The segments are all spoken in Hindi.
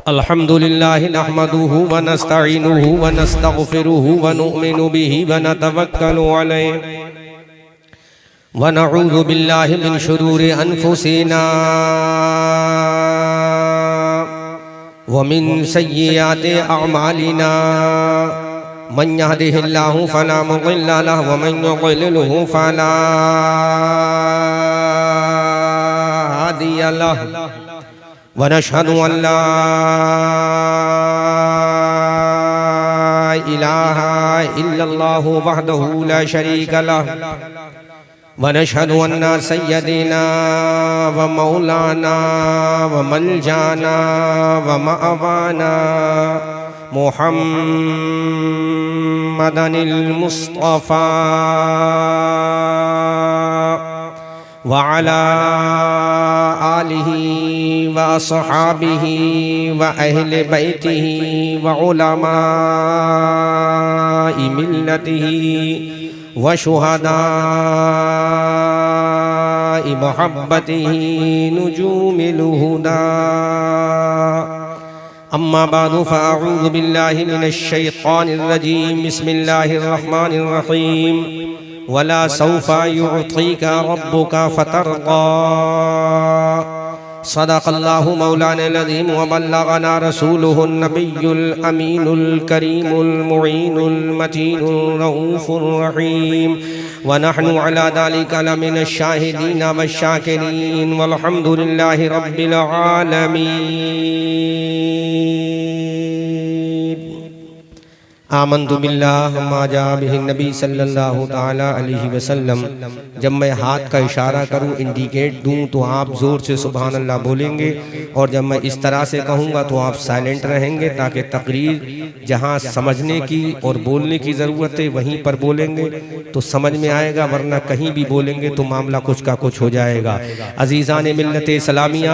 अल्हम्दुलिल्लाह नहमदुहु व नस्तईनुहु व नस्तगफिरुहु व नुमिनु बिही व नतवक्कलु अलैहि व नऊज़ु बिल्लाहि मिन शुरूरि अनफुसिना व मिन सय्यिआति अअमालिना मन यहदिहिल्लाहु फला मुदिल्ल लहु व मन युद्लिलहु फला हादिय लहु व नशहदु अल्ला इलाहा इल्लल्लाहु वहदहु ला शरीका लहु व नशहदु अन्ना सय्यदिना व मौलाना व मलजाना व मअवाना मुहम्मदनिल मुस्तफ़ा व अला आलिही व अस्हाबिही व अहले बैतिही व उलमाए मिल्लतिही व शुहदाए मोहब्बतिही नुजूमिल हुदा अम्मा बादु फ़अऊज़ु बिल्लाहि मिनश शैतानिर रजीम बिस्मिल्लाहिर रहमानिर रहीम वला सौफा युअतीका रब्बुका फतरदा सदक़ल्लाहु मौलाना अज़ीम व बल्लगना रसूलुहुन नबियुल अमीनुल करीमुल मुईनुल मतीनुर रऊफुर रहीम व नहनु अला ज़ालिका लमिनश शाहिदीन व शाकिरीन वल्हम्दुलिल्लाहि रब्बिल आलमीन। आमन्तु बिल्लाहि मा जा बिहि नबी सल्लल्लाहु ताला अलैहि वसल्लम। जब मैं हाथ का इशारा करूं, इंडिकेट दूं, तो आप ज़ोर से सुभान अल्लाह बोलेंगे, और जब मैं इस तरह से कहूँगा तो आप साइलेंट रहेंगे, ताकि तकरीर जहाँ समझने की और बोलने की ज़रूरत है वहीं पर बोलेंगे तो समझ में आएगा, वरना कहीं भी बोलेंगे तो मामला कुछ का कुछ हो जाएगा। अज़ीज़ान मिल्लत इस्लामिया,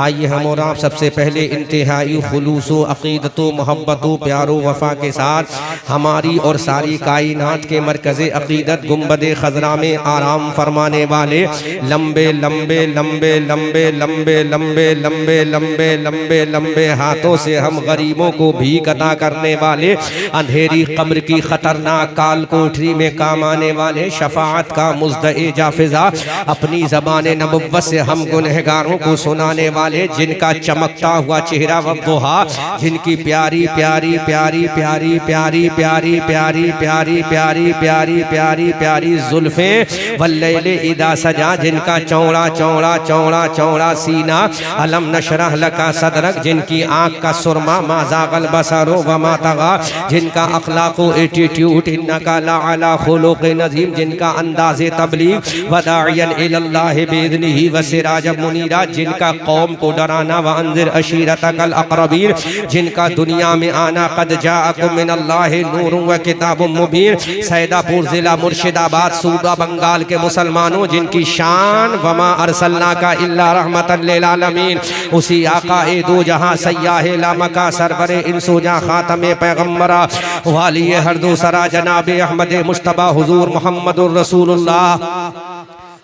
आइए हम और आप सबसे पहले इंतहाई खुलूसो अक़ीदतो मोहब्बतो प्यारो वफ़ा के साथ हमारी और सारी कायनात के मरकज़े अक़ीदत गुंबदे खज़रा में आराम फरमाने वाले लंबे लंबे लंबे लंबे लंबे लंबे लंबे लंबे लंबे लंबे हाथों से हम गरीबों को भीख अता करने वाले, अंधेरी कब्र की खतरनाक काल कोठरी में काम आने वाले, शफाअत का मुज़दए जाफिज़ा, अपनी ज़बान नबुव्वत से हम गुनहगारों को सुनाने वाले, जिनका चमकता हुआ चेहरा वद्दुहा, जिनकी प्यारी प्यारी प्यारी प्यारी प्यारी प्यारी प्यारी प्यारी प्यारी प्यारी प्यारी प्यारी जुल्फ़े वल्लैले इदा सजा, जिनका चौड़ा चौड़ा चौड़ा चौड़ा सीना, अलम नशरह लका सदरक, जिनकी आँख का सुरमा, मा ज़ाग़ल बसरो व मा तग़ा, जिनका अख़लाक़ो एटीट्यूड, इन्नका लअला खुलुक़िन अज़ीम, जिनका अंदाज़े तबलीग, वदाइयन इलल्लाहि बिइज़निही व सिराजम मुनीरा, जिनका कौम को डराना, व अंज़िर अशीरतकल अक़रबीन, जिनका दुनिया में आना, क़द जाअकुम मिनल्लाहि नूरुन व किताबुम मुबीन, सैदापुर ज़िला मुर्शिदाबाद सूबा बंगाल के मुसलमानों, जिनकी शान वमा अरसलनाका इल्ला रहमतल लिल आलमीन, उसी आक़ाए दो जहां सय्याहे लामका सरवरे इंसोजा खातमे पैगम्बरा वालिए हर दो सरा जनाबे अहमद मुश्तबा हुजूर मोहम्मदुर रसूलुल्लाह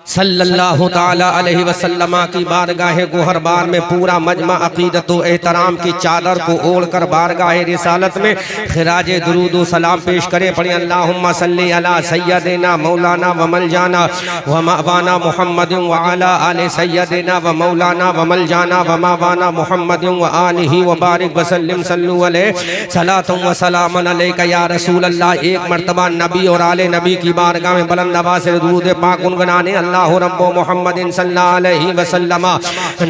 सल्लल्लाहु ताला अलैहि वसल्लम की बारगाह गोहरबार में पूरा मजमा अक़ीदत व एहतराम की चादर को ओढ़कर बारगाह रिसालत में खिराज दुरूद व सलाम पेश करें। पढ़ें अल्लाहुम्मा सल्ली अला सय्यदिना मौलाना व मलजाना व मवाना मुहम्मदिन व अला आले सय्यदिना व मौलाना व मलजाना व मवाना मुहम्मदिन व आलिही व बारिक व सल्लिम सल्लु अलैहि सलातुम व सलामुन अलैका या रसूल अल्लाह। एक मरतबा नबी और आले नबी की बारगाह में बुलंद आवाज़ से दुरूद पाक गुनगुनाने अल्लाहु रब्बु मुहम्मदिन सल्लल्लाहु अलैहि वसल्लम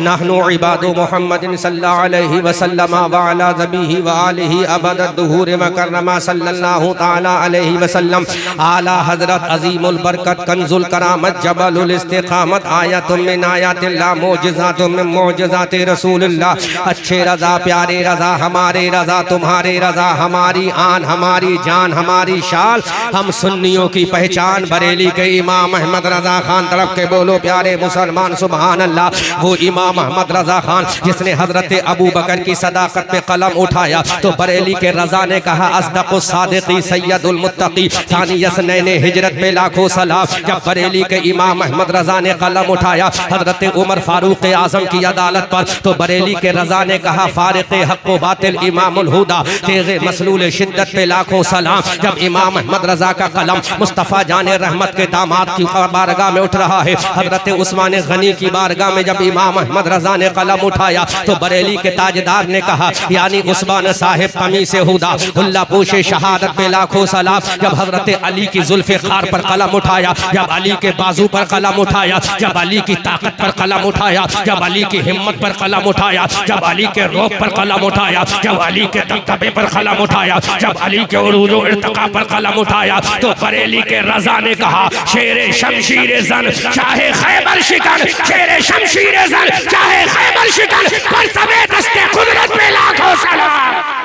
नहनु इबादु मुहम्मदिन सल्लल्लाहु अलैहि वसल्लम व अला ज़बीही व आलिही अबदद दुहूर व कररमा सल्लल्लाहु ताला अलैहि वसल्लम। आला हज़रत अज़ीमुल बरकत कंजुल करामत जबलुल इस्तिक़ामत आयतुम मिन आयातिल्लाह मौजिज़ातुम मिन मौजिज़ाति रसूलिल्लाह। अच्छे रज़ा प्यारे रज़ा हमारे रज़ा तुम्हारे रज़ा, हमारी आन हमारी जान हमारी शाल, हम सुन्नियों की पहचान, बरेली के इमाम अहमद रज़ा खान रख के बोलो प्यारे मुसलमान सुभान अल्लाह। वो इमाम अहमद रजा खान जिसने हजरत अबू बकर की सदाकत पे कलम उठाया तो बरेली के रजा ने कहा अस्दक़ुस सादिक़ी सय्यदुल मुत्तक़ी सानी यसनैन हिजरत पे लाखों सलाम। जब बरेली के इमाम अहमद रजा ने कलम उठाया हजरत उमर फारूक आजम की अदालत पर तो बरेली के रजा ने कहा फारिक हक़ व बातिल इमामुल हुदा तेगे मसलूल शिद्दत पे लाखों सलाम। जब इमाम अहमद रजा का कलम मुस्तफ़ा जाने रहमत के दामाद की बारगाह में उठ रहा है, हजरत उस्मान गनी की बारगाह में जब इमाम अहमद रजा ने कलम उठाया तो बरेली के ताजदार ने कहा यानी उस्मान साहिब कमी से हुदा हुल्ला पोशे शहादत पे लाखों सलाम। जब हजरत अली की जुल्फ़े खार पर कलम उठाया, जब अली के बाजू पर कलम उठाया, जब अली की ताकत पर कलम उठाया, जब अली की हिम्मत पर कलम उठाया, जब अली के रोब पर कलम उठाया, जब अली के दबदबे पर कलम उठाया, जब अली के उरूज व इर्तिका पर कलम उठाया तो बरेली के रजा ने कहा शेरे शमशीर जन चाहे खैबर शिकन, शेरे शमशीर जन चाहे खैबर शिकन, पर सबे दस्ते कुदरत पे लाखों सलाम।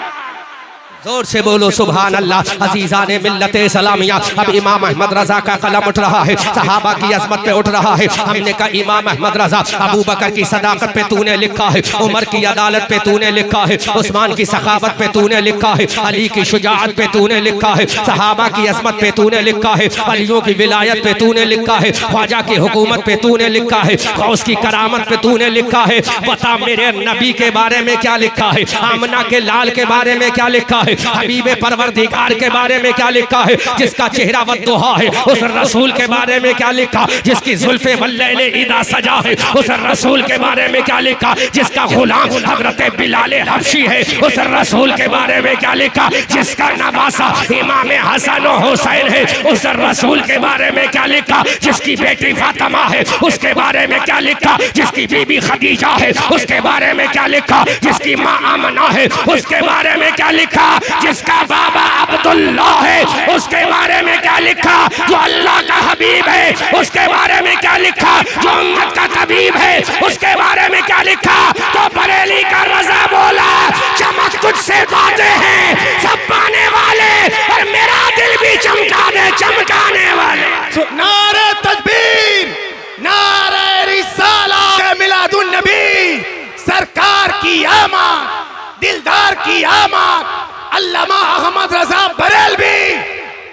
जोर से बोलो सुभान अल्लाह। अजीज़ा ने मिल्लत सलामिया। अब इमाम अहमद रजा का कलम उठ रहा है, सहाबा की अजमत पे उठ रहा है। हमने कहा इमाम अहमद रजा अबू बकर की सदाकत पे तूने लिखा है, उमर की अदालत पे तूने लिखा है, उस्मान की सखावत पे तूने लिखा है, अली की शुजाअत पे तूने लिखा है, सहाबा की अजमत पे तूने लिखा है, अलियों की विलायत पे तूने लिखा है, ख्वाजा की हुकूमत पे तूने लिखा है, गौस की करामत पे तूने लिखा है। बता मेरे नबी के बारे में क्या लिखा है, आमना के लाल के बारे में क्या लिखा है, हबीबे परवरदिगार के बारे में क्या लिखा है, जिसका चेहरा वद्दुहा है, उस रसूल के बारे में क्या लिखा, जिसकी जुल्फे वल्लैले इदा सजा है, उस रसूल के बारे में क्या लिखा, जिसका गुलाम हजरत बिलाल हबशी है, उस रसूल के बारे में क्या लिखा, जिसका नवासा इमाम हसन और हुसैन है, उस रसूल के बारे में क्या लिखा, जिसकी बेटी फातिमा है, उसके बारे में क्या लिखा, जिसकी बीबी खदीजा है, उसके बारे में क्या लिखा, जिसकी माँ आमना है, उसके बारे में क्या लिखा, जिसका बाबा अब्दुल्ला है, उसके बारे में क्या लिखा, जो अल्लाह का हबीब है, उसके बारे में क्या लिखा, जो उम्मत का तबीब है, उसके बारे में क्या लिखा। तो बरेली का रजा बोला चमक तुझसे बातें हैं सब पाने वाले, और मेरा दिल भी चमका दे चमकाने वाले। नारे तकबीर, नारे रिसालत, मिलादुन नबी, सरकार की आमद, दिलदार की आमद, अल्लामा अहमद रजा बरेलवी।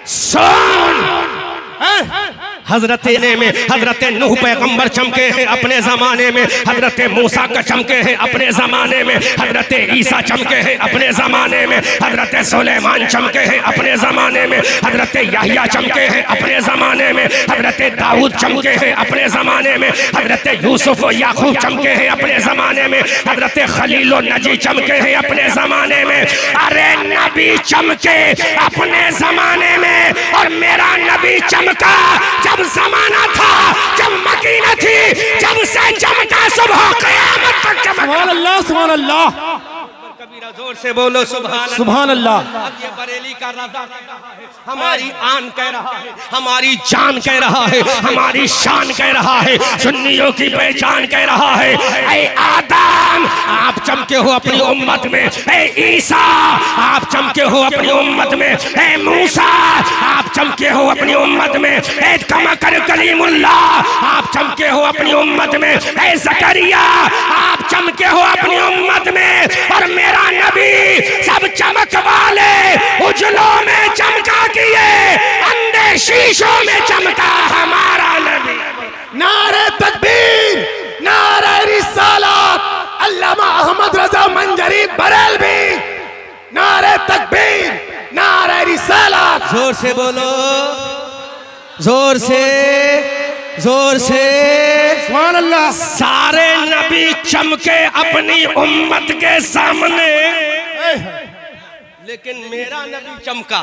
सुन हजरत में हजरत नूह पैगंबर चमके हैं अपने ज़माने में, हजरत मूसा का चमके हैं अपने ज़माने में, हजरत ईसा चमके हैं अपने ज़माने में, हजरत सुलेमान चमके हैं अपने ज़माने में, हजरत यहया चमके हैं अपने ज़माने में, हजरत दाऊद चमके हैं अपने ज़माने में, हजरत यूसुफ और याकूब चमके हैं अपने ज़माने में, हजरत खलील और नजी चमके हैं अपने ज़माने में। अरे नबी चमके अपने ज़माने में, और मेरा नबी चमका जब ज़माना था, जब मकीना थी, जब से चमका सुबह क़यामत तक चमका। सुभान अल्लाह, सुभान अल्लाह, कबीरा जोर से बोलो सुभान अल्लाह। अब ये बरेली का रज़ा हमारी आन कह रहा है, हमारी जान कह रहा है, हमारी शान कह रहा है, सुन्नियों की पहचान कह रहा है। ऐ आदम आप चमके हो अपनी उम्मत में, ऐ ईसा आप चमके हो अपनी उम्मत में, ऐ मूसा आप चमके हो अपनी उम्मत में, ऐ कमकर कलीमुल्लाह आप चमके हो अपनी उम्मत में, ऐ ज़करिया आप चमके हो अपनी उम्मत में, और मेरा नबी सब चमक वाले उजलों में चमका किए, अंधे शीशों में चमका हमारा नबी। नारे तकबीर, नारे रिसालत, अल्लामा अहमद रजा मंजरी बरेलवी। नारे तकबीर, नारे रिसालत। जोर से बोलो, जोर से, जोर से सुभान अल्लाह। सारे नबी चमके अपनी उम्मत के सामने, लेकिन मेरा नबी चमका।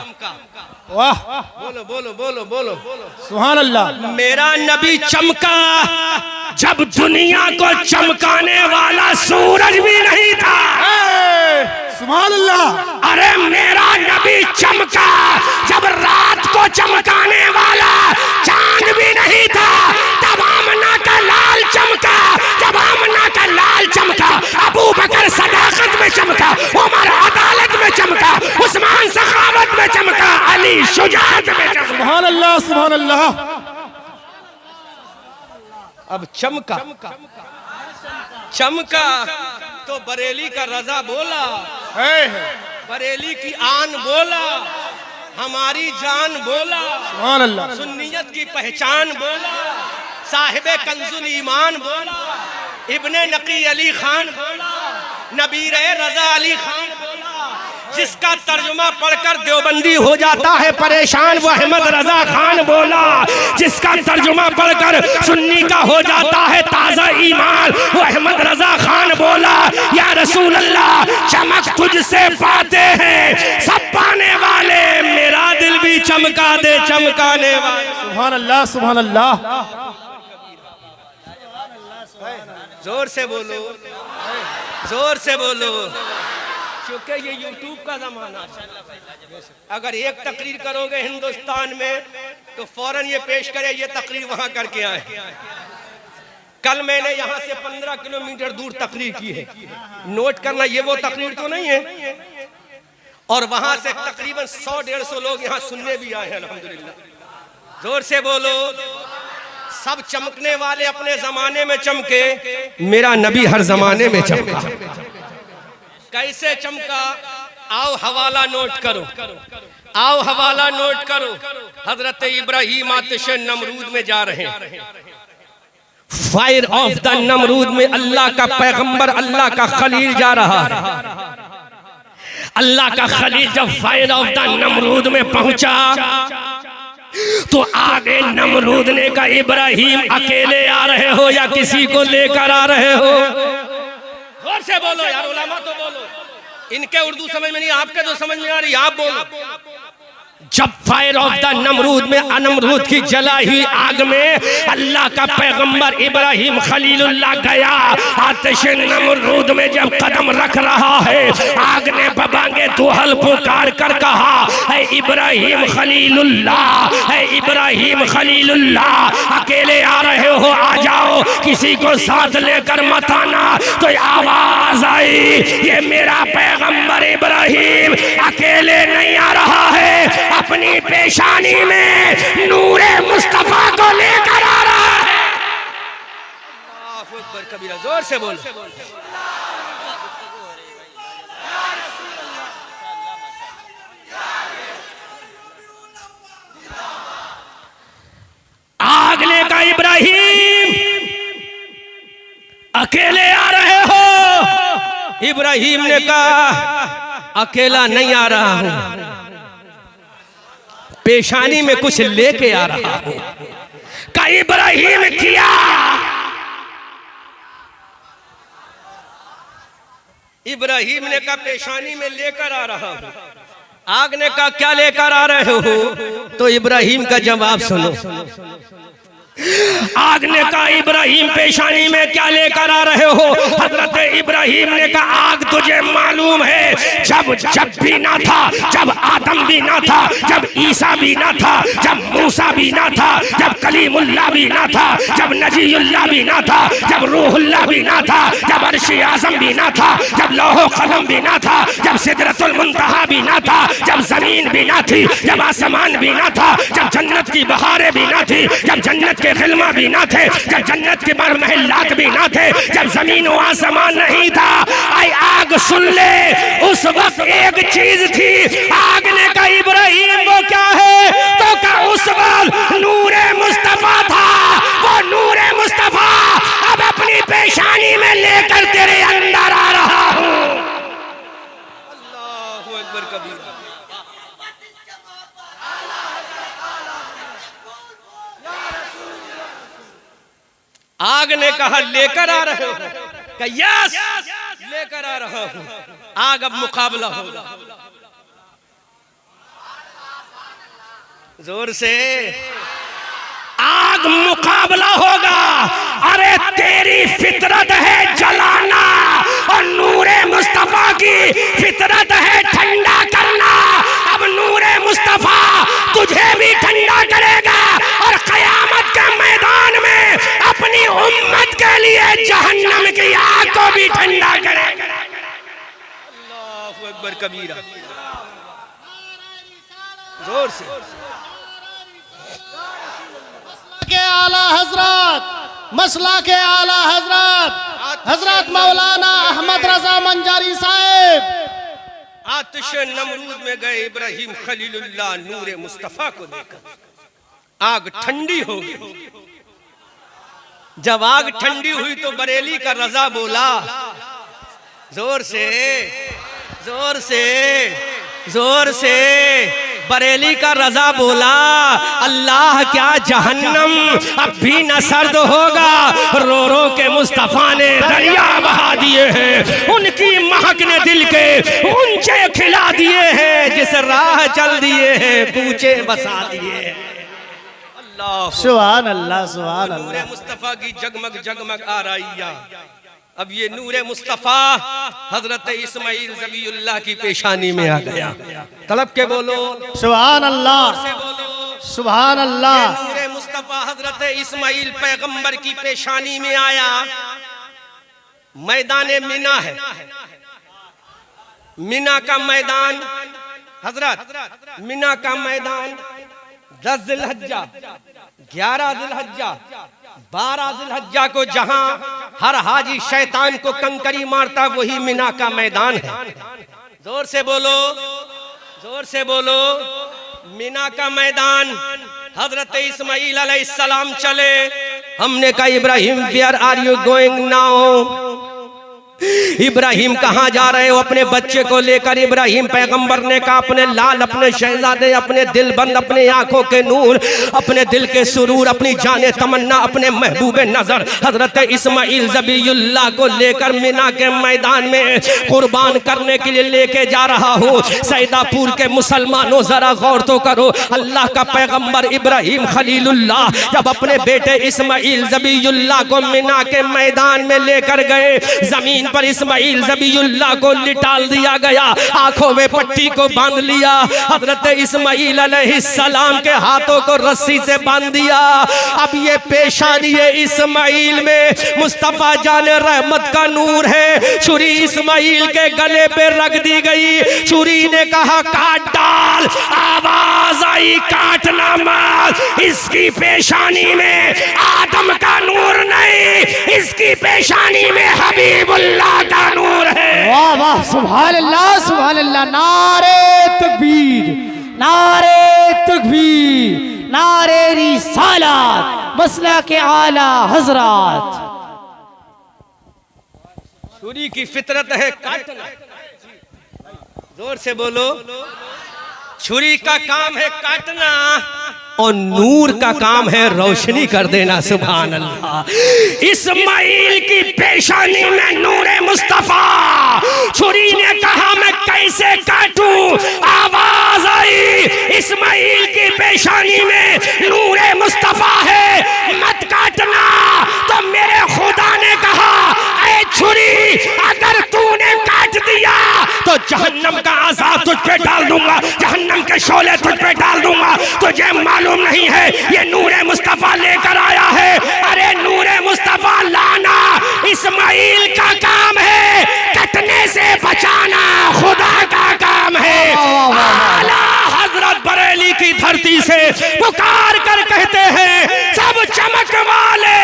वाह, बोलो बोलो बोलो बोलो सुभान अल्लाह। मेरा नबी चमका जब दुनिया को चमकाने वाला सूरज भी नहीं था। सुभान अल्लाह। अरे मेरा नबी चमका जब रात को चमकाने वाला चांद भी नहीं था। तब आमना का लाल चमका, जब आमना का लाल चमका, अबू बकर सदाकत में चमका, उमर अदालत में चमका, उस्मान सखावत में चमका, अली शुजाअत में चमका। सुभान अल्लाह, सुभान अल्लाह। अब चमका चमका तो बरेली का रजा बोला, बरेली की आन बोला, हमारी जान बोला, सुभान अल्लाह, सुन्नियत की पहचान बोला, साहिबे कंजुल ईमान बोला, इब्ने नकी अली खान बोला, नबीरे रजा अली खान बोला। जिसका तर्जुमा पढ़कर देवबंदी हो जाता है परेशान, वो अहमद रजा खान बोला। जिसका तर्जुमा पढ़कर सुन्नी का हो जाता है ताजा ईमान, वो अहमद रजा खान बोला। या रसूल अल्लाह, चमक तुझसे पाते हैं सब पाने वाले, मेरा दिल भी चमका दे चमकाने वाले। सुभान अल्लाह, सुभान अल्लाह। जोर से बोलो, जोर से बोलो, क्योंकि ये यूट्यूब का जमाना है। अगर एक तकरीर करोगे हिंदुस्तान में तो फौरन ये पेश करे ये तकरीर वहां करके आए। कल मैंने यहाँ से 15 किलोमीटर दूर तकरीर की है, नोट करना, ये वो तकरीर तो नहीं है। और वहां से तकरीबन 100-150 लोग यहाँ सुनने भी आए हैं अल्हम्दुलिल्लाह। जोर से बोलो। सब चमकने वाले अपने जमाने में चमके, मेरा नबी हर जमाने में चमका। कैसे चमका? आओ हवाला नोट करो, आओ हवाला नोट करो। हजरत इब्राहिम आतिश नमरूद में जा रहे हैं, फायर ऑफ द नमरूद में अल्लाह का पैगंबर, अल्लाह का खलील जा रहा है। अल्लाह का खलील जब फायर ऑफ द नमरूद में पहुंचा तो आगे नमरूद ने कहा, इब्राहिम अकेले आ रहे हो या किसी को लेकर आ रहे हो? जोर से बोलो यार, उलमा तो बोलो। इनके उर्दू समझ में नहीं, आपके तो समझ में आ रही, आप बोलो। जब फायर ऑफ द नमरूद में नमरूद की जला हुई आग में अल्लाह का पैगंबर इब्राहिम खलीलुल्लाह गया, आतिश नमरूद में जब कदम रख रहा है, आग ने बबांगे दुहल पुकार कर कहा, है इब्राहिम खलीलुल्लाह, है इब्राहिम खलीलुल्लाह, अकेले आ रहे हो, आ जाओ, किसी को साथ लेकर मत आना। तो आवाज आई, ये मेरा पैगंबर इब्राहिम अकेले नहीं आ रहा है, अपनी पेशानी में नूरे मुस्तफा को लेकर आ रहा है। अल्लाहु अकबर कबीरा, जोर से बोल। आगले का इब्राहिम अकेले आ रहे हो? इब्राहिम ने कहा, अकेला नहीं आ रहा हूं, पेशानी में कुछ लेके आ रहा हूं। का इब्राहिम किया, इब्राहिम ने कहा पेशानी में लेकर आ रहा हूं। आग ने कहा क्या लेकर आ रहे हो? तो इब्राहिम का जवाब सुनो। आग ने कहा इब्राहिम पेशानी में क्या लेकर आ रहे हो? हजरत इब्राहिम ने कहा आग तुझे मालूम है, जब भी ना था, जब आदम भी ना था, जब ईसा भी ना था, जब मूसा भी ना था, जब कलीमुल्लाह भी ना था, जब नजीयुल्लाह भी ना था, जब रूहुल्लाह भी ना था, जब अर्श आज़म भी ना था, जब लौह कलम भी ना था, जब सिदरतुल मुंतहा भी ना था, जब जमीन भी ना थी, जब आसमान भी ना था, जब जन्नत की बहारें भी ना थी, जब जन्नत के खिलमा भी ना थे, जब जन्नत के महल्लात भी ना थे, जब जमीन व आसमान नहीं था। आई आग सुन ले, उस वक्त एक चीज थी। आग ने कहा इब्राहिम वो क्या है? तो कहा उस वक्त नूरे मुस्तफा था, वो नूरे मुस्तफा अब अपनी पेशानी में लेकर तेरे अंदर आ रहा हूं। अल्लाहु अकबर कबीरा। आग ने कहा लेकर आ रहे हो? कहा यस लेकर आ रहा हूं। आग अब मुकाबला होगा, जोर से आग मुकाबला होगा। अरे तेरी फितरत है जलाना और नूरे मुस्तफा की फितरत है ठंडा करना। अब नूरे मुस्तफा तुझे भी ठंडा करेगा और कयामत के मैदान में अपनी उम्मत के लिए जहन्नम की आग को भी ठंडा करेगा। अल्लाहु अकबर कबीरा, जोर से के आला हजरत हजरत मसला के आला हजरत हजरत मौलाना अहमद रजा मंजारी साहब आतिश नमरूद में गए इब्राहिम खलीलुल्लाह नूरे मुस्तफा को लेकर। आग ठंडी हो गई। जब आग ठंडी हुई तो बरेली का रजा बोला, जोर से जोर से जोर से बरेली का रजा बोला, अल्लाह क्या जहन्नम अब भी न सर्द होगा। रो रो के मुस्तफा ने दरिया बहा दिए हैं, उनकी महक ने दिल के ऊंचे खिला दिए हैं, जिस राह चल दिए हैं पूछे बसा दिए हैं। अल्लाह सुभान अल्लाह सुभान नूरे अल्लाह। मुस्तफा की जगमग जगमग आ रही। अब ये नूरे मुस्तफा हजरत इस्माइल ज़बीउल्लाह की पेशानी में आ गया। तलब के बोलो सुभान अल्लाह से बोलो सुभान अल्लाह। नूरे मुस्तफा हजरत इस्माइल पैगंबर की पेशानी में आया। मैदान मिना है, मिना का मैदान हजरत, मिना का मैदान 10 ज़िलहज्जा 11 ज़िलहज्जा 12 ज़िलहज्जा को जहां हर हाजी शैतान को कंकरी मारता, वही मिना का मैदान है। जोर से बोलो जोर से बोलो। मिना का मैदान हजरत इस्माइल अलैहिस्सलाम चले। हमने कहा Ibrahim where are you going now? Ibrahim कहाँ जा रहे हो अपने बच्चे को लेकर? इब्राहिम पैगंबर ने कहा अपने लाल, अपने शहजादे, अपने दिल बंद, अपने आंखों के नूर, अपने दिल के सुरूर, अपनी जाने तमन्ना, अपने महबूबे नजर हजरत इस्माइल ज़बीउल्लाह को लेकर मिना के मैदान में कुर्बान करने के लिए लेके जा रहा हूँ। सैदापुर के मुसलमानों जरा गौर तो करो, अल्लाह का पैगंबर इब्राहिम खलीलुल्लाह जब अपने बेटे इस्माइल ज़बीउल्लाह को मिना के मैदान में लेकर गए, जमीन पर इस्माइल ज़बीउल्लाह को लिटाल दिया गया, आंखों में पट्टी को बांध लिया, हजरत इस्माइल अलैहिस्सलाम के हाथों को रस्सी से बांध दिया। अब ये पेशानी इस्माइल में मुस्तफा जाने रहमत का नूर है। छुरी इस्माइल के गले पे रख दी गई। छुरी ने कहा काट डाल, आवाज आई काटना मत। इसकी पेशानी में आदम का नूर नहीं, इसकी पेशानी में हबीबुल्लाह का नूर है। वाह वाह सुभान अल्लाह। नारे तकबीर नारे तकबीर नारे रिसालत मसला के आला हजरत। छुरी की फितरत है काटना। जोर से बोलो। छुरी का काम है काटना और नूर का काम है रोशनी कर देना। सुभान अल्लाह। इस्माइल की पेशानी में नूरे मुस्तफा। छुरी ने कहा मैं कैसे काटूं? आवाज आई इस्माइल की पेशानी में नूरे मुस्तफा है, मत काटना। तो मेरे खुदा ने कहा ऐ छुरी, अगर तूने काट दिया तो जहन्नम का आजाब तुझ पे डाल दूंगा, जहन्नम के शोले तुझ पे डाल दूंगा। तुझे मालूम नहीं है ये नूरे मुस्तफा लेकर आया है। अरे नूरे मुस्तफा लाना इस्माइल का काम है, कटने से बचाना खुदा का काम है। आला हजरत बरेली की धरती से पुकार कर कहते हैं सब चमक वाले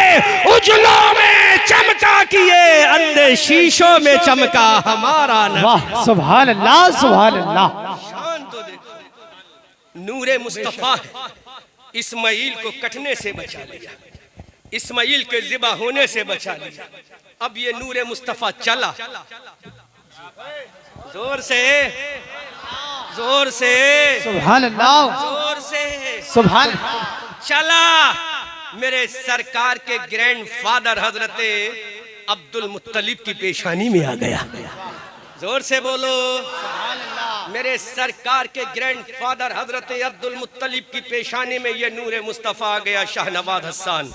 उजलों में चमका किए, अंधे शीशों में चमका हमारा नाम। वाह सुभान अल्लाह सुभान अल्लाह। शान तो देखो, नूरे मुस्तफा इस्माइल को कटने से बचा लिया, इस्माइल के ज़िबा होने से बचा लिया। अब ये नूरे मुस्तफा चला। जोर से जोर से सुभान अल्लाह जोर से सुभान। चला। मेरे सरकार के ग्रैंडफादर हजरत अब्दुल मुत्तलिब की पेशानी में आ गया। जोर से बोलो। मेरे सरकार के ग्रैंडफादर हजरत अब्दुल मुत्तलिब की पेशानी में ये नूरे मुस्तफा आ गया। शाहनवाज हसन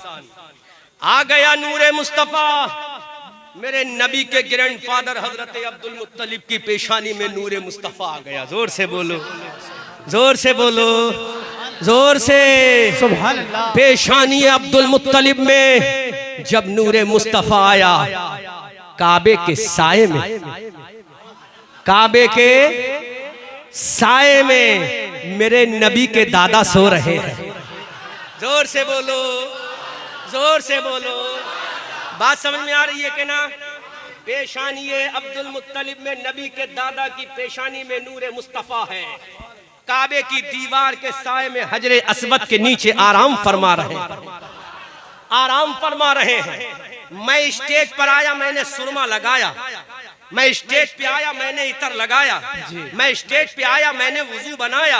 आ गया। नूरे मुस्तफा मेरे नबी के ग्रैंडफादर हजरत अब्दुल मुत्तलिब की पेशानी में नूरे मुस्तफा आ गया। जोर से बोलो जोर से बोलो जोर से। सुभान अल्लाह। पेशानी अब्दुल मुत्तलिब में जब नूरे मुस्तफा आया, काबे के साए में, काबे के साए में मेरे नबी के दादा सो रहे हैं। जोर से बोलो जोर से बोलो। बात समझ में आ रही है कि ना? पेशानी अब्दुल मुत्तलिब में नबी के दादा की पेशानी में नूरे मुस्तफा है। काबे की दीवार के साए में हजरे अस्वद के नीचे आराम फरमा रहे हैं, आराम फरमा रहे हैं। मैं स्टेज पर आया, मैंने सुरमा लगाया। मैं स्टेज पे आया, मैंने इतर लगाया। मैं स्टेज पे आया, मैंने वुजू बनाया।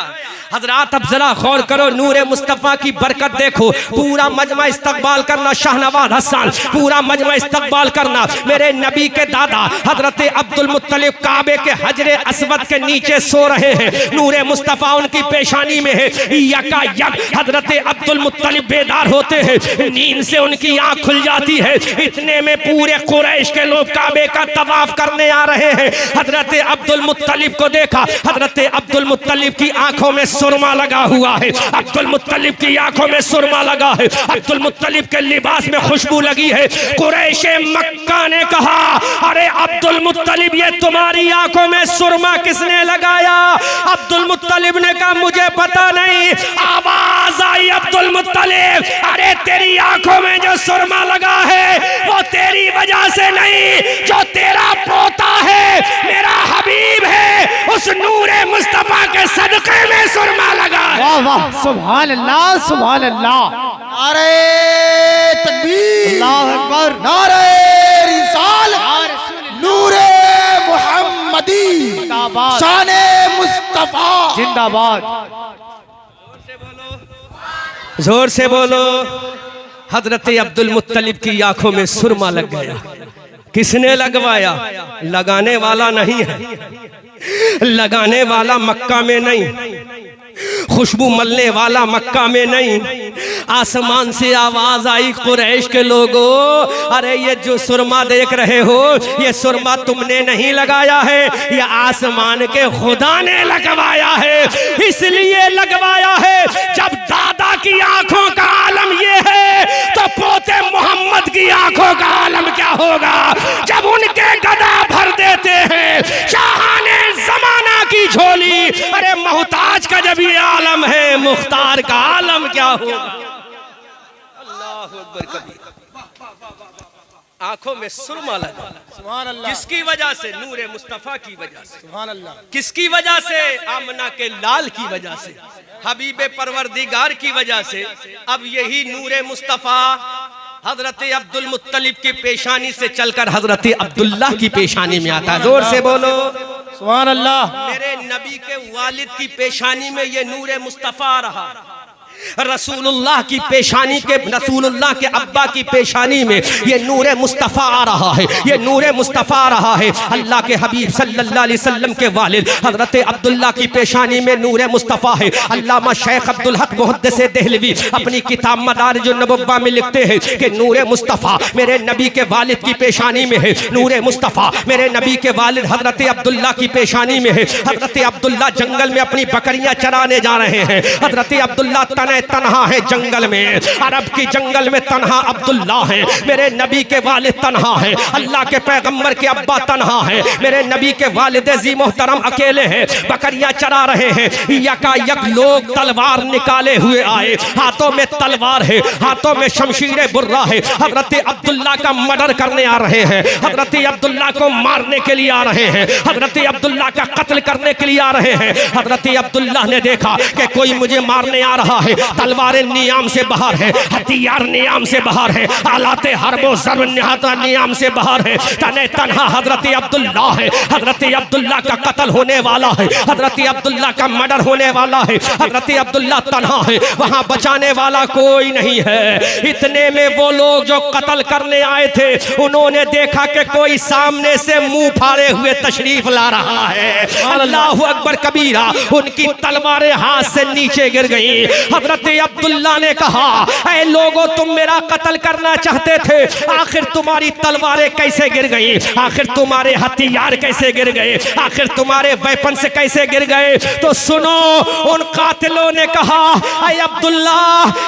हजरात अब जरा गौर करो, नूरे मुस्तफा की बरकत देखो। पूरा मजमा इस्तकबाल करना शाहनवाज हसन, पूरा मजमा इस्तकबाल करना। मेरे नबी के दादा हजरत अब्दुल मुत्तलिब काबे के हजरे अस्वद के नीचे सो रहे हैं। नूरे मुस्तफा उनकी पेशानी में है। यकायक हजरत अब्दुल मुत्तलिब बेदार होते हैं, नींद से उनकी आंख खुल जाती है। इतने में पूरे कुरैश के लोग काबे का तवाफ करने आ रहे हैं। हजरत अब्दुल मुत्तलिब को देखा। हजरत अब्दुल मुत्तलिब की आंखों में सुरमा लगा हुआ है। अब्दुल मुत्तलिब की आंखों में सुरमा लगा है। अब्दुल मुत्तलिब के लिबास में खुशबू लगी है। कुरैश मक्का ने कहा, अरे अब्दुल मुत्तलिब, ये तुम्हारी आंखों में सुरमा किसने लगाया? अब्दुल मुत्तलिब ने कहा, मुझे पता नहीं। आवाज आई अब्दुल मुत्तलिब, अरे तेरी आंखों में जो सुरमा लगा है वो तेरी वजह से नहीं, जो तेरा पोता है, मेरा हबीब है, उस नूरे मुस्तफा के सदके में सुरमा लगा है। वाह वाह, सुभान अल्लाह, सुभान अल्लाह। नारे तकबीर, अल्लाह अकबर, नारे रिसालत, नूरे मुहम्मदी, शाने मुस्तफा जिंदाबाद। जोर से बोलो। हजरत अब्दुल मुत्तलिब की आंखों में सुरमा लग गया। किसने लगवाया? लगाने वाला नहीं है, लगाने वाला मक्का में नहीं, खुशबू मलने वाला मक्का में नहीं। आसमान से आवाज आई, कुरैश के लोगों, अरे ये जो सुरमा देख रहे हो, ये सुरमा तुमने नहीं लगाया है, ये आसमान के खुदा ने लगवाया है। इसलिए लगवाया है, जब दादा की आंखों का आलम ये है तो पोते मोहम्मद की आंखों का आलम क्या होगा? जब उनके गदा भर देते हैं शाहाने जमाना की झोली, अरे मोहताज का जब ये आलम है, मुख्तार का आलम क्या होगा? अल्लाह अकबर कबीर। आंखों में सुरमा लगा, सुभान अल्लाह। किसकी वजह से? नूरे मुस्तफा की वजह से। सुभान अल्लाह। किसकी वजह से? आमना के लाल की वजह से, हबीबे परवरदिगार की वजह से। अब यही नूरे मुस्तफा हजरत अब्दुल मुत्तलिब की पेशानी से चलकर हजरत अब्दुल्लाह की पेशानी में आता है। जोर से बोलो सुभान अल्लाह। मेरे नबी के वालिद की पेशानी में ये नूरे मुस्तफा रहा। रसूलुल्लाह की पेशानी के, रसूलुल्लाह के अब्बा की पेशानी में ये नूरे मुस्तफ़ा आ रहा है, ये नूरे मुस्तफ़ा आ रहा है। अल्लाह के हबीब सल्लल्लाहु अलैहि वसल्लम के वालिद हज़रत अब्दुल्लाह की पेशानी में नूरे मुस्तफ़ा है। अल्लामा शेख अब्दुल हक मुहद्दिस देहलवी अपनी किताब मदारिजुन नबुव्वा में लिखते हैं कि नूरे मुस्तफ़ा मेरे नबी के वालिद की पेशानी में है। नूरे मुस्तफ़ा मेरे नबी के वालिद हज़रत अब्दुल्लाह की पेशानी में है। हज़रत अब्दुल्लाह जंगल में अपनी बकरियां चराने जा रहे हैं। हज़रत अब्दुल्लाह तन्हा है जंगल में, अरब की जंगल में तन्हा अब्दुल्ला है। मेरे नबी के वालिद तन्हा है, अल्लाह के पैगंबर के अब्बा तन्हा है। मेरे नबी के वालिद जी मोहतरम अकेले हैं, बकरियां चरा रहे हैं। यकायक लोग तलवार निकाले हुए आए, हाथों में तलवार है, हाथों में शमशीर बुर्रा है। हजरत अब्दुल्ला का मर्डर करने आ रहे हैं, हजरत अब्दुल्ला को मारने के लिए आ रहे हैं, हजरत अब्दुल्ला का कत्ल करने के लिए आ रहे हैं। हजरत अब्दुल्ला ने देखा कि कोई मुझे मारने आ रहा है, तलवारें नियाम से बाहर है, हथियार नियाम से बाहर है, आलाते हरबो ज़र्ब निहाता नियाम से बाहर है। तने तन्हा हजरत अब्दुल्ला है, हजरत अब्दुल्ला का कत्ल होने वाला है, हजरत अब्दुल्ला का मर्डर होने वाला है। हजरत अब्दुल्ला तन्हा है, वहां बचाने वाला कोई नहीं है। इतने में वो लोग जो कत्ल करने आए थे उन्होंने देखा कि कोई सामने से मुंह फाड़े हुए तशरीफ ला रहा है। अल्लाहु अकबर कबीरा, उनकी तलवारें हाथ से नीचे गिर गई। हजरत अब्दुल्ला ने कहा, ऐ लोगों, तुम मेरा कत्ल करना चाहते थे, आखिर तुम्हारी तलवारें कैसे गिर गई? आखिर तुम्हारे हथियार कैसे गिर गए? आखिर तुम्हारे वेपन से कैसे गिर गए? तो सुनो, उन कातिलों ने कहा, ऐ अब्दुल्ला,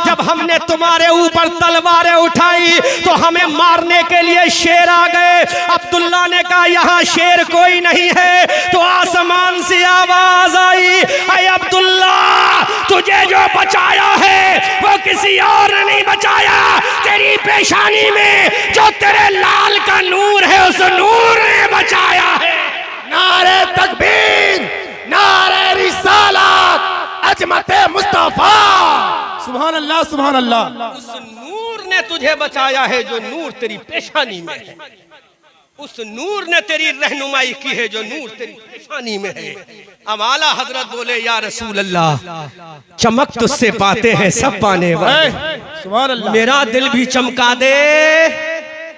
जब हमने तुम्हारे ऊपर तलवारें उठाई तो हमें मारने के लिए शेर आ गए। अब्दुल्ला ने कहा, यहाँ शेर कोई नहीं है। तो आसमान से आवाज आई, ऐ अब्दुल्ला, तुझे जो बचाया है वो किसी और ने नहीं बचाया, तेरी पेशानी में जो तेरे लाल का नूर है उस नूर ने बचाया है। नारे तकबीर, नारे रिसालत, अजमत मुस्तफा। सुभान अल्लाह, सुभान अल्लाह। उस नूर ने तुझे बचाया है जो नूर तेरी पेशानी में है। उस नूर ने तेरी रहनुमाई की है जो नूर तेरी पेशानी में है। अब आला हजरत बोले या रसूल अल्लाह, चमक तुझसे पाते हैं सब पाने वाले, सुभान अल्लाह। मेरा दिल भी चमका दे,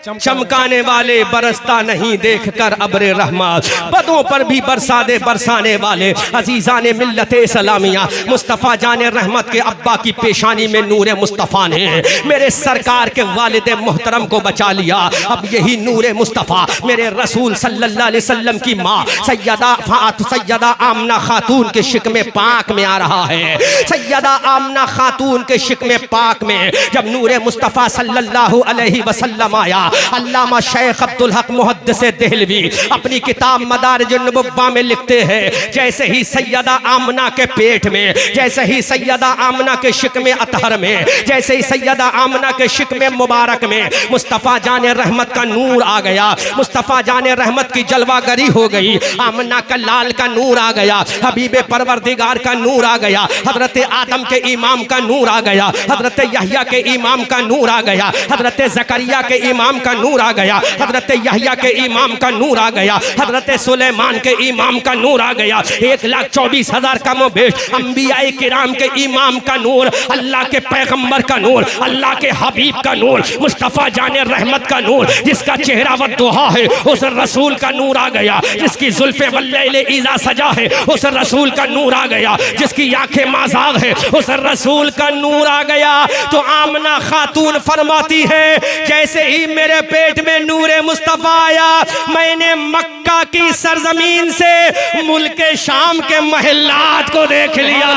चमकाने वाले बरसता नहीं देख कर अब्रे रहमत, बदों पर भी बरसा दे बरसाने वाले। अजीजा ने मिल्लत सलामिया, मुस्तफ़ा जाने रहमत के अब्बा की पेशानी में नूर मुस्तफ़ा ने मेरे सरकार के वालिद मोहतरम को बचा लिया। अब यही नूर मुस्तफ़ा मेरे रसूल सल्लल्लाहु अलैहि वसल्लम की माँ सैयदा आमना खातून के शिकमे पाक में आ रहा है। सैयदा आमना खातून के शिकमे पाक में जब नूर मुस्तफ़ा सल्लल्लाहु अलैहि वसल्लम आया, अल्लामा शेख अब्दुल हक मुहद्दिस देहलवी अपनी किताब मदारिजुन नबुव्वा में लिखते हैं, जैसे ही सैयदा आमना के पेट में, जैसे ही सैयदा आमना के शिकमे अतहर में, जैसे ही सैयदा आमना के शिकमे मुबारक में मुस्तफ़ा जाने रहमत का नूर आ गया, मुस्तफ़ा जाने रहमत की जलवागरी हो गई। आमना का लाल का नूर आ गया, हबीबे परवरदिगार का नूर आ गया, हजरत आदम के इमाम का नूर आ गया, हजरत यहया के इमाम का नूर आ गया, हजरत जकरिया के इमाम का नूर आ गया, हजरत यहया के इमाम का नूर आ गया, हजरत सुलेमान के इमाम का नूर आ गया। 1,24,000 का मुबेश अंबियाए किराम के इमाम का नूर, अल्लाह के पैगंबर का नूर, अल्लाह के हबीब का नूर, मुस्तफ़ा जाने रहमत का नूर, जिसका चेहरा वद्दुहा है उस रसूल का नूर आ गया, जिसकी जुल्फे वल्लैल इज़ा सजा है उस रसूल का नूर आ गया, जिसकी आंखें माज़ाग है उस रसूल का नूर आ गया। तो आमना खातून फरमाती है, जैसे ही मेरे पेट में नूरे मुस्तफ़ा आया, मैंने मक्का की सरजमीन से मुल्क शाम के महल्लात को देख लिया।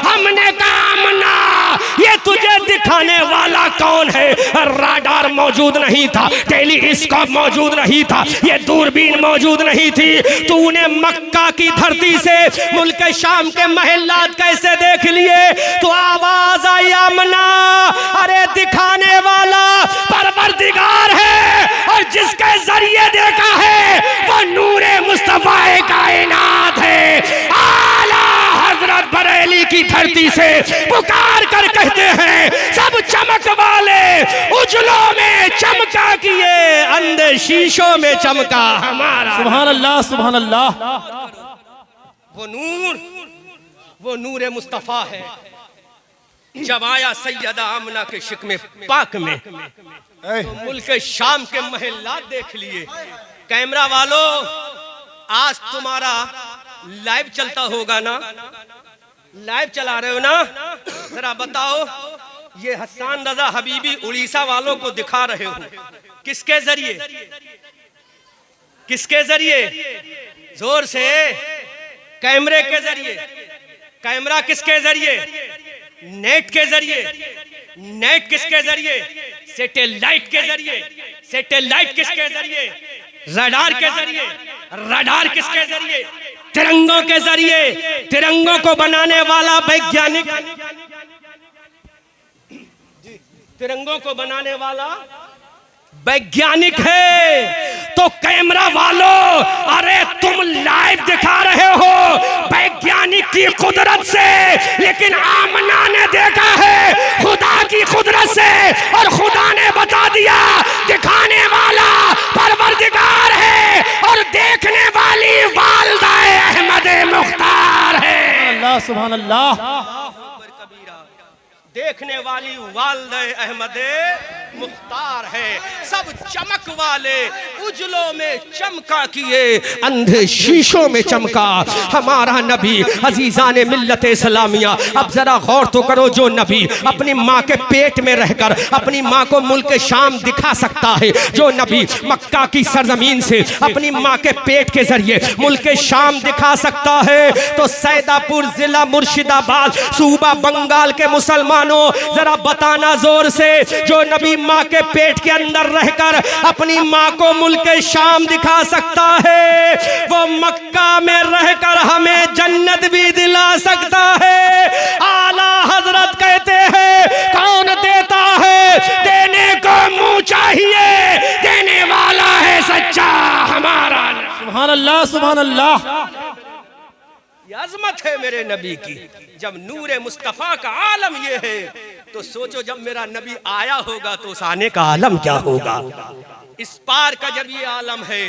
हमने कहा आमना, ये तुझे दिखाने वाला कौन है? राडार मौजूद नहीं था, टेलीस्कोप मौजूद नहीं था, ये दूरबीन मौजूद नहीं थी। तूने मक्का की धरती से मुल्क शाम के महल्लात कैसे देख लिए? तो आवाज आई आमना, अरे दिखाने वाला परवरदिगार है और जिसके जरिए देखा है वो नूरे मुस्तफा कायनात है। आला हजरत बरेली की धरती से पुकार कर कहते हैं, सब चमक वाले उजलों में चमका किए, अंधे शीशों में चमका हमारा। सुभान अल्लाह, सुभान अल्लाह। वो नूर मुस्तफा है। जब आया सैयदा आमना के शिकमे पाक में, तो मुल्क शाम के महल्लात देख लिए। कैमरा वालों, आज तुम्हारा लाइव चलता होगा ना? लाइव चला रहे हो ना? जरा बताओ, ये हसन रजा हबीबी उड़ीसा वालों को दिखा रहे हो, किसके जरिए? किसके जरिए? जोर से, कैमरे के जरिए। कैमरा किसके जरिए? नेट के जरिए। नेट किसके जरिए? सैटेलाइट के जरिए। सैटेलाइट किसके जरिए? रडार के जरिए। रडार किसके जरिए? तिरंगों के जरिए। तिरंगों को बनाने वाला वैज्ञानिक, तिरंगों को बनाने वाला वैज्ञानिक है। तो कैमरा वालों, अरे तुम लाइव दिखा रहे हो वैज्ञानिक की कुदरत से, लेकिन आमना ने देखा है खुदा की कुदरत से, और खुदा ने बता दिया दिखाने वाला परवरदिगार है और देखने वाली वालिदाए अहमद मुख्तार है। अल्लाह, सुभान अल्लाह। देखने वाली वालिदाए अहमद मुख्तार है। सब चमक वाले उजलों में चमका किए, अंधे शीशों में चमका हमारा नबी। अजीजा ने मिल्लत इस्लामिया, अब जरा गौर तो करो, जो नबी अपनी माँ के पेट में रहकर अपनी माँ को मुल्क शाम दिखा सकता है, जो नबी मक्का की सरजमीन से अपनी माँ के पेट के जरिए मुल्क शाम दिखा सकता है, तो सैदापुर जिला मुर्शिदाबाद सूबा बंगाल के मुसलमानों जरा बताना जोर से, जो नबी माँ के पेट के अंदर रहकर अपनी माँ को मुल्क शाम दिखा सकता है, वो मक्का में रहकर हमें जन्नत भी दिला सकता है। आला हजरत कहते हैं, कौन देता है देने को अल्लाह, सुभान अल्लाह। ये अजमत है मेरे नबी की। जब नूरे मुस्तफा का आलम ये है तो सोचो जब मेरा नबी आया होगा तो उस आने का आलम क्या होगा। इस पार का जब ये आलम है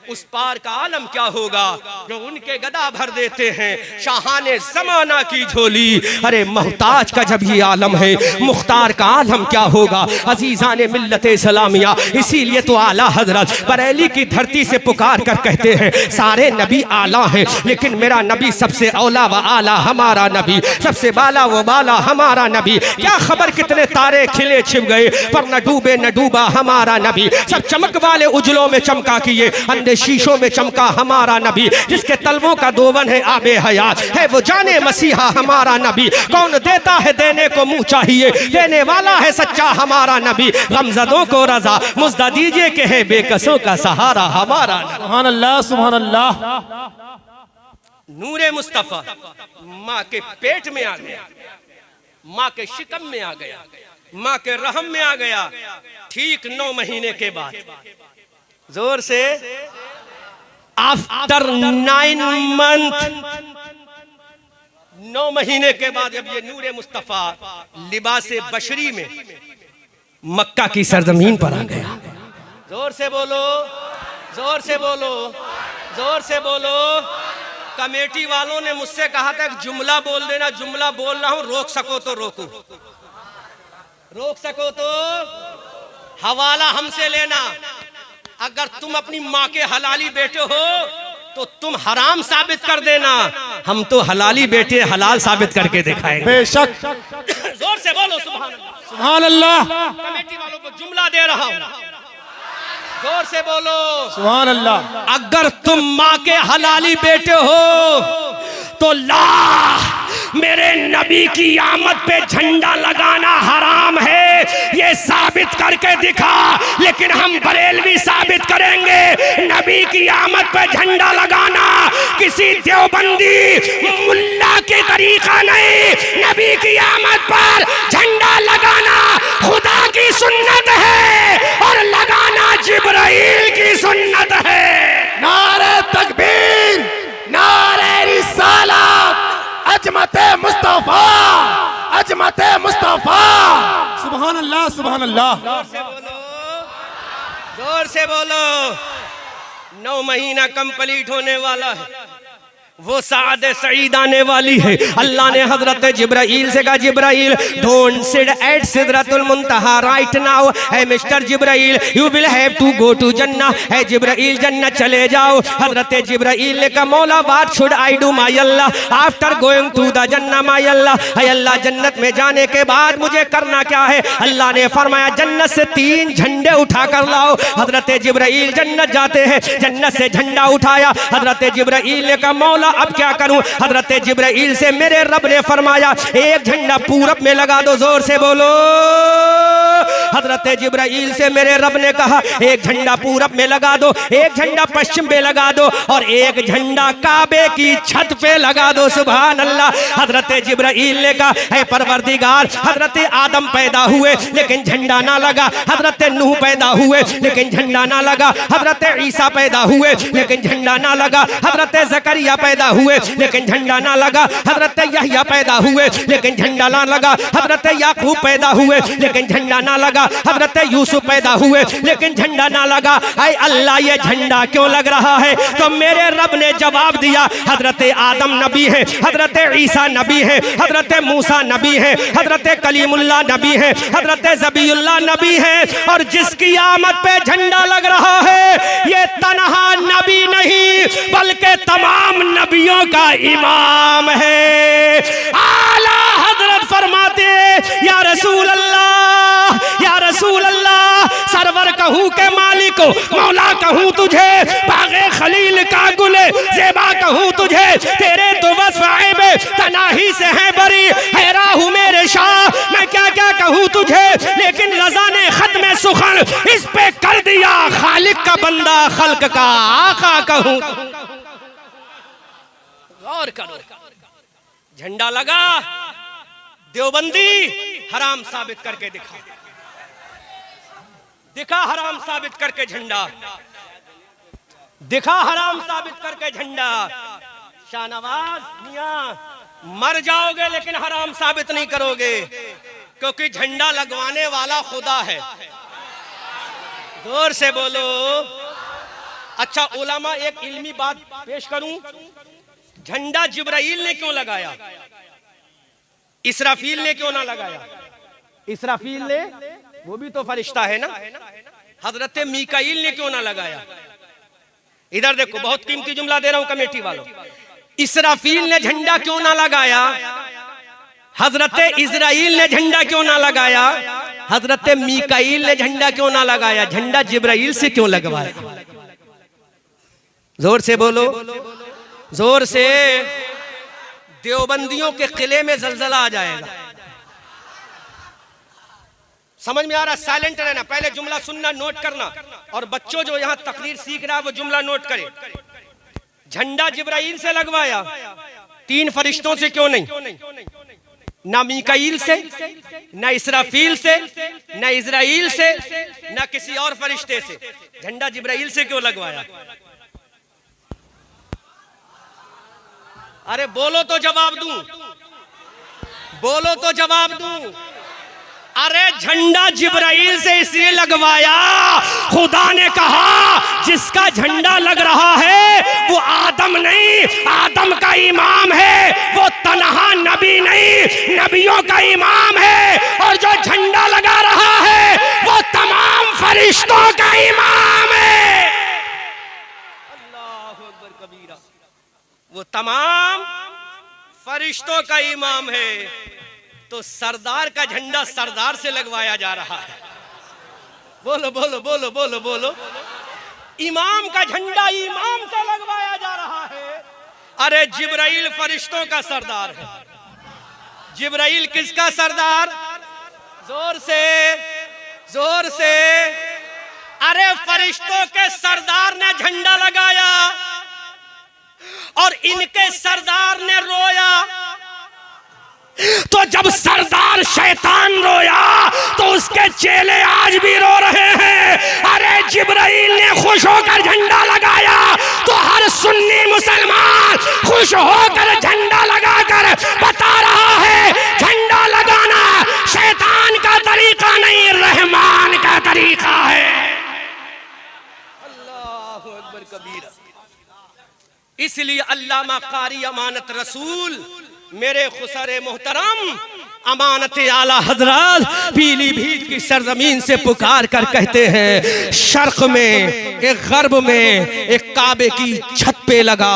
उस पार का आलम क्या होगा। जो उनके गदा भर देते हैं शाहाने जमाना की झोली। अरे मोहताज का जब ये आलम है मुख्तार का आलम क्या होगा। अजीजाने मिल्लत सलामिया, इसीलिए तो आला हजरत बरेली की धरती से पुकार कर कहते हैं सारे नबी आला हैं लेकिन मेरा नबी सबसे औला व आला हमारा नबी, सबसे बाला व बाला हमारा नबी। क्या खबर कितने तारे खिले छिप गए पर न डूबे न डूबा हमारा नबी। सब चमक वाले उजलों में चमका किए अंधे शीशों में चमका हमारा नबी। जिसके तलवों का दोवन है आबे हयात है वो जाने मसीहा हमारा नबी। कौन देता है देने को मुंह चाहिए, देने वाला है सच्चा हमारा नबी। गमजदों को रजा मुज्दा दीजिए के है बेकसों का सहारा हमारा नबी। सुभान अल्लाह, सुभान अल्लाह। नूरे मुस्तफा माँ के पेट में आ गया, माँ के शिकम में आ गया, माँ के रहम में आ गया। ठीक 9 महीने के बाद, जोर से, आफ्टर 9 मंथ, 9 महीने के बाद जब ये नूरे मुस्तफा लिबासे बशरी में मक्का की सरजमीन पर आ गया। जोर से बोलो, जोर से बोलो, जोर से बोलो। कमेटी वालों ने मुझसे कहा था कि जुमला बोल देना, जुमला बोल रहा हूं, रोक सको तो रोको, रोक सको तो हवाला हमसे लेना। अगर तुम अपनी माँ के हलाली बेटे हो तो तुम हराम साबित कर देना, हम तो हलाली बेटे हलाल साबित करके दिखाएंगे। बेशक। जोर से बोलो सुभान अल्लाह, सुभान अल्लाह। कमेटी वालों को जुमला दे रहा हूं, जोर से बोलो सुभान अल्लाह। अगर तुम माँ के हलाली बेटे हो तो ला मेरे नबी की आमद पे झंडा लगाना हराम है, ये साबित करके दिखा। लेकिन हम बरेलवी साबित करेंगे नबी की आमद पे झंडा लगाना किसी देवबंदी मुल्ला के तरीका नहीं। नबी की आमद पर झंडा लगाना खुदा की सुन्नत है और लगाना जिब्राइल की सुन्नत है। नारे तकबीर, नारे रिसालत, अजमते मुस्तफा, अजमते मुस्तफा। सुभान अल्लाह, सुभान अल्लाह। जोर से बोलो, जोर से बोलो। 9 महीना कंप्लीट होने वाला है, वो साद सईद आने वाली है। अल्लाह ने हजरत जिब्राइल से कहा Jibrail don't sit at Sidratul Muntaha right now. Hey mister Jibrail you will have to go to Jannah. Hey Jibrail जन्नत चले जाओ। हजरत जिब्राइल ने कहा मौला what should I do my Allah after going to the Jannah my Allah. Hey Allah जन्नत में जाने के बाद मुझे करना क्या है। अल्लाह ने फरमाया जन्नत से 3 झंडे उठा कर लाओ। हजरत जिब्राइल जन्नत जाते हैं, जन्नत से झंडा उठाया। हजरत जिब्राइल ने कहा मौला अब क्या करूं। हजरत जिब्राइल से मेरे रब ने फरमाया एक झंडा पूरब में लगा दो। जोर से बोलो। हजरत जिब्राइल से मेरे रब ने कहा एक झंडा पूरब में लगा दो, एक झंडा पश्चिम में लगा दो और एक झंडा काबे की छत पे लगा दो। सुभान अल्लाह। हजरत जिब्राइल ने कहा है परवरदिगार हजरत आदम पैदा हुए लेकिन झंडा ना लगा, हजरत नूह पैदा हुए लेकिन झंडा ना लगा, हजरत ईसा पैदा हुए लेकिन झंडा ना लगा, हजरत जकरिया पैदा हुए लेकिन झंडा ना लगा, हजरत यहया पैदा हुए लेकिन झंडा ना लगा, हजरत याकूब पैदा हुए लेकिन झंडा ना लगा, हजरत यूसुफ पैदा हुए लेकिन झंडा ना लगा। ऐ अल्लाह ये झंडा क्यों लग रहा है। तो मेरे रब ने जवाब दिया हजरत आदम नबी है, हजरत ईसा नबी है, हजरत मूसा नबी है, हजरत कलीमुल्लाह नबी है, हजरत ज़बीउल्लाह नबी है और जिसकी आमद पे झंडा लग रहा है ये तन्हा नबी नहीं बल्कि तमाम नबियों का इमाम है। आला हजरत फरमाते या रसूल अल्लाह, या रसूल अल्लाह, सरवर कहूँ के मालिक मौला कहूँ तुझे, बागे खलील का गुले ज़ेबा कहूँ तुझे, तेरे तो वस्फ़ ऐब तनाही से है बरी, हैरा हूँ मेरे शाह मैं क्या क्या कहूँ तुझे। लेकिन रज़ा ने ख़त्म सुखन इस पे कर दिया खालिक का बंदा खल्क का आका कहूँ। गौर करो, झंडा लगा, देवबंदी हराम साबित करके दिखा, दिखा हराम साबित करके झंडा। दिखा हराम साबित करके झंडा। शाहनवाज मियां मर जाओगे लेकिन हराम साबित नहीं करोगे, क्योंकि झंडा लगवाने वाला खुदा है। जोर से बोलो। अच्छा उलमा, एक इल्मी बात पेश करूं, झंडा जिब्राइल ने क्यों लगाया, इसराफील ने क्यों ना लगाया? इसराफील ने, वो भी तो फरिश्ता है ना। हजरत मीकाईल ने क्यों ना लगाया? इधर देखो, बहुत कीमती जुमला दे रहा हूं कमेटी वालों। इसराफील ने झंडा क्यों ना लगाया? हजरत इजराइल ने झंडा क्यों ना लगाया? हजरत मीकाईल ने झंडा क्यों ना लगाया? झंडा जिब्राइल से क्यों लगवाया? जोर से बोलो, जोर से। देवबंदियों के किले में जलजला आ जाएगा। समझ में आ रहा? साइलेंट रहना, पहले जुमला सुनना, नोट करना, और बच्चों जो यहाँ तकरीर सीख रहा है वो जुमला नोट करे। झंडा जिब्राइल से लगवाया, 3 फरिश्तों से क्यों नहीं? ना मीकाईल से, ना इसराफील से, ना इजराइल से, ना किसी और फरिश्ते से। झंडा जिब्राइल से क्यों लगवाया? अरे बोलो तो जवाब दूं, बोलो तो जवाब दूं। अरे झंडा जिब्राइल से इसलिए लगवाया, खुदा ने कहा जिसका झंडा लग रहा है वो आदम नहीं, आदम का इमाम है। वो तन्हा नबी नहीं, नबियों का इमाम है। और जो झंडा लगा रहा है वो तमाम फरिश्तों का इमाम है। अल्लाहु अकबर कबीरा। वो तमाम फरिश्तों का इमाम है। तो सरदार का झंडा सरदार से लगवाया जा रहा है। बोलो बोलो बोलो बोलो बोलो। इमाम का झंडा इमाम से लगवाया जा रहा है। अरे जिब्राइल फरिश्तों का सरदार है। जिब्राइल किसका सरदार? जोर से, जोर से। अरे फरिश्तों के सरदार ने झंडा लगाया और इनके सरदार ने रोया। तो जब सरदार शैतान रोया तो उसके चेले आज भी रो रहे हैं। अरे जिब्राइल ने खुश होकर झंडा लगाया तो हर सुन्नी मुसलमान खुश होकर झंडा लगाकर बता रहा है झंडा लगाना शैतान का तरीका नहीं, रहमान का तरीका है। अल्लाहु अकबर कबीरा। इसलिए अल्लामा कारी अमानत रसूल मेरे खुसरे मोहतरम अमानत आला हजरत पीलीभीत की सरजमीन से पुकार कर कहते हैं, शर्क में एक गर्ब में एक काबे की छत पे लगा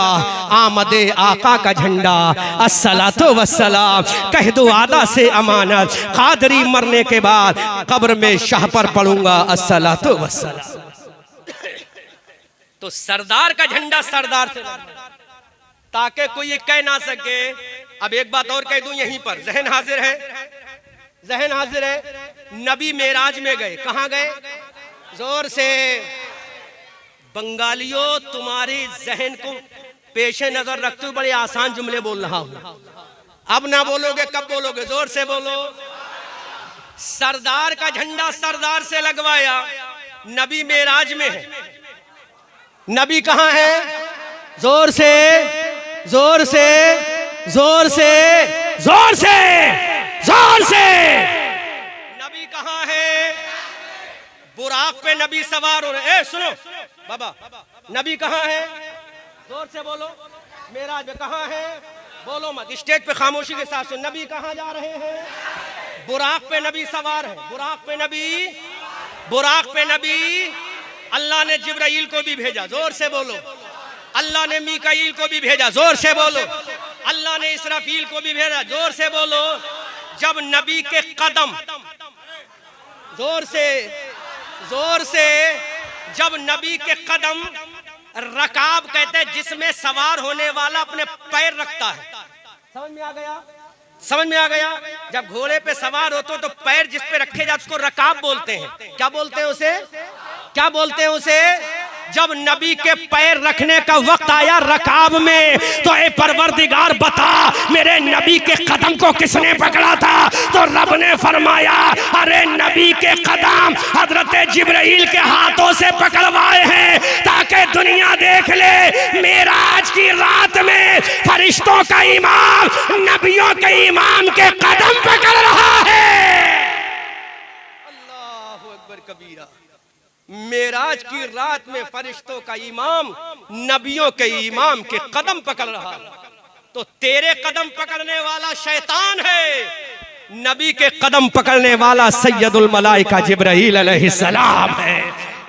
आमदे आका का झंडा, अस्सलातो वस्सलाम कह दो आदा से अमानत, कादरी मरने के बाद कब्र में शाह पर पढ़ूंगा अस्सलातो वस्सलाम। तो सरदार का झंडा सरदार से ताकि कोई कह ना सके। अब एक बात और कह दूं यहीं पर, जहन हाजिर है, जहन हाजिर है। नबी मेराज में गए, कहां गए? जोर से। बंगालियों तुम्हारी जहन को पेशे नजर रखते हुए बड़े आसान जुमले बोल रहा हूं। अब ना बोलोगे कब बोलोगे? जोर से बोलो। सरदार का झंडा सरदार से लगवाया। नबी मेराज में है। नबी कहां है? जोर से, जोर से, जोर से, जोर से, जोर से। नबी कहां है? बुराक पे नबी सवार हो रहे। सुनो बाबा, नबी कहां है? जोर से बोलो। मेराज में कहां है? बोलो मत, स्टेज पे खामोशी के साथ सुन। नबी कहां जा रहे हैं? बुराक पे नबी सवार है। बुराक पे नबी, बुराक पे नबी। अल्लाह ने जिब्राइल को भी भेजा। जोर से बोलो। अल्लाह ने मीकाईल को भी भेजा। जोर से बोलो। अल्लाह ने इसराफील को भी भेजा। जोर से बोलो। जब नबी के कदम, जोर से, जोर से, जब नबी के कदम रकाब कहते हैं जिसमें सवार होने वाला अपने पैर रखता है। समझ में आ गया? समझ में आ गया? जब घोड़े पे सवार होते हो तो पैर जिस पे रखे जाते उसको रकाब बोलते हैं। क्या बोलते हैं उसे? क्या बोलते हैं उसे? जब नबी के पैर रखने का वक्त आया रकाब में, तो ए परवरदिगार बता मेरे नबी के कदम को किसने पकड़ा था? तो रब ने फरमाया अरे नबी के कदम हजरत जिब्राइल के हाथों से पकड़वाए हैं, ताकि दुनिया देख ले मेराज की रात में फरिश्तों का इमाम नबियों के इमाम के कदम पकड़ रहा है। अल्लाहु अकबर कबीरा। मेराज की रात में फरिश्तों का इमाम नबियों के इमाम के कदम पकड़ रहा है, तो तेरे कदम पकड़ने वाला शैतान है, नबी के कदम पकड़ने वाला सैयदुल मलाइका जिब्राइल अलैहिस्सलाम है।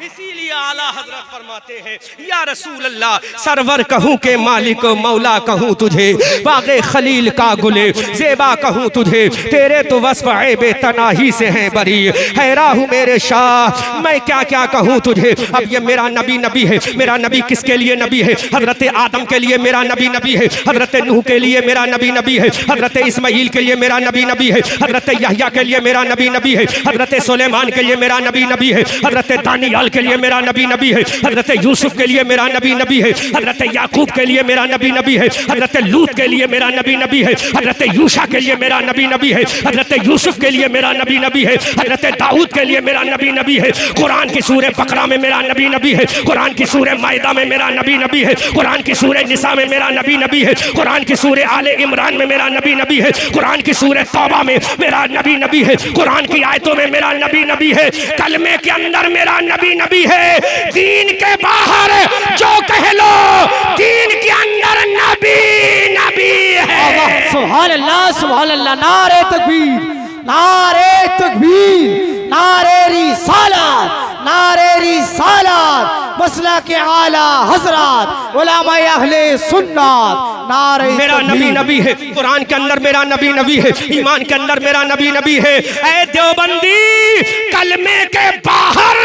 इसीलिए आला हजरत फरमाते हैं या रसूल अल्लाह, सरवर कहूँ के मालिक मौला कहूँ तुझे, बागे खलील का गुले ज़ेबा कहूँ तुझे, तेरे तो वस्फ़ ऐबे तनाही से हैं बरी, हैरा हूँ मेरे शाह मैं क्या क्या कहूँ तुझे। अब ये मेरा नबी नबी है, मेरा नबी किसके लिए नबी है? हजरत आदम के लिए मेरा नबी नबी है, हजरत नूह के लिए मेरा नबी नबी है, हजरत इस्माइल के लिए मेरा नबी नबी है, हजरत यहया के लिए मेरा नबी नबी है, हजरत सुलेमान के लिए मेरा नबी नबी है, हजरत दानियाल के लिए मेरा नबी नबी है, हजरत यूसुफ के लिए मेरा नबी नबी है, हजरत याकूब के लिए मेरा नबी नबी है, हजरत लूत के लिए मेरा नबी नबी है, हजरत यूशा के लिए मेरा नबी नबी है, हजरत यूसुफ के लिए मेरा नबी नबी है, हजरत दाऊद के लिए मेरा नबी नबी है, कुरान की सूरह बकरा में मेरा नबी नबी है, कुरान की सूरह माइदा में मेरा नबी नबी है, कुरान की सूरह निसा में मेरा नबी नबी है, कुरान की सूरह आले इमरान में मेरा नबी नबी है, कुरान की सूरह तौबा में मेरा नबी नबी है, कुरान की आयतों में मेरा नबी नबी है, कलमे के अंदर मेरा नबी नबी है, दीन के बाहर जो कह लो दीन के अंदर नबी नबी है। सुभान अल्लाह, नारे तकबीर, नारे तकबीर, नारे रिसालत, नारे रिसालत, मसला के आला हजरत उलमा अहले सुन्नत, नारे मेरा नबी नबी है, कुरान के अंदर मेरा नबी नबी है, ईमान के अंदर मेरा नबी नबी है। ऐ देवबंदी कलमे के बाहर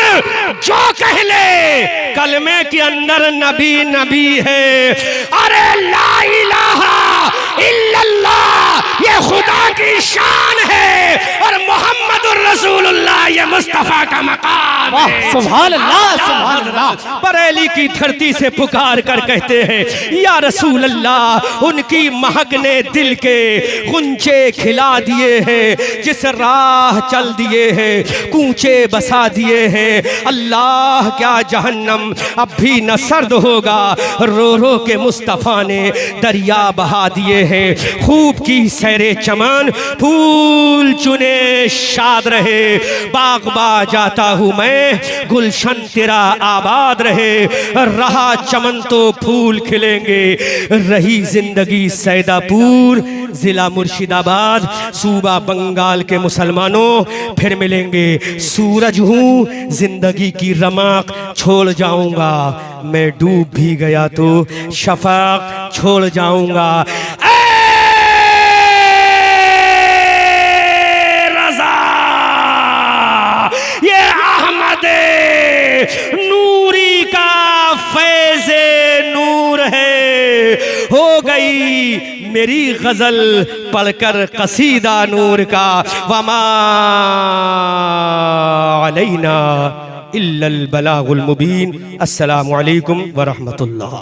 जो कह ले कलमे के अंदर नबी नबी है। अरे ला इलाहा इल्लल्लाह ये खुदा की शान है और मोहम्मदुर रसूलुल्लाह ये मुस्तफा का मकाम है। सुभान अल्लाह, सुभान अल्लाह। बरेली की धरती से पुकार कर कहते हैं या रसूल अल्लाह, उनकी महक ने दिल के गुंचे खिला दिए हैं, जिस राह चल दिए हैं कूचे बसा दिए हैं। अल्लाह क्या जहन्नम अब भी न सर्द होगा, रो रो के मुस्तफ़ा ने दरिया बहा दिए हैं। खूब की सैरे चमन फूल चुने शाद रहे, बागबा जाता हूँ मैं गुलशन तेरा आबाद रहे। रहा चमन तो फूल खिलेंगे, रही जिंदगी सैदापुर जिला मुर्शिदाबाद सूबा बंगाल के मुसलमानों फिर मिलेंगे। सूरज हूँ जिंदगी की रमक छोड़ जाऊंगा, मैं डूब भी गया तो शफाक छोड़ जाऊंगा। नूरी का फैज़े नूर है, हो गई मेरी गजल पढ़कर कसीदा नूर का। वमा अलैना इल्लल बलागुल मुबीन। अस्सलामु अलैकुम व रहमतुल्लाह।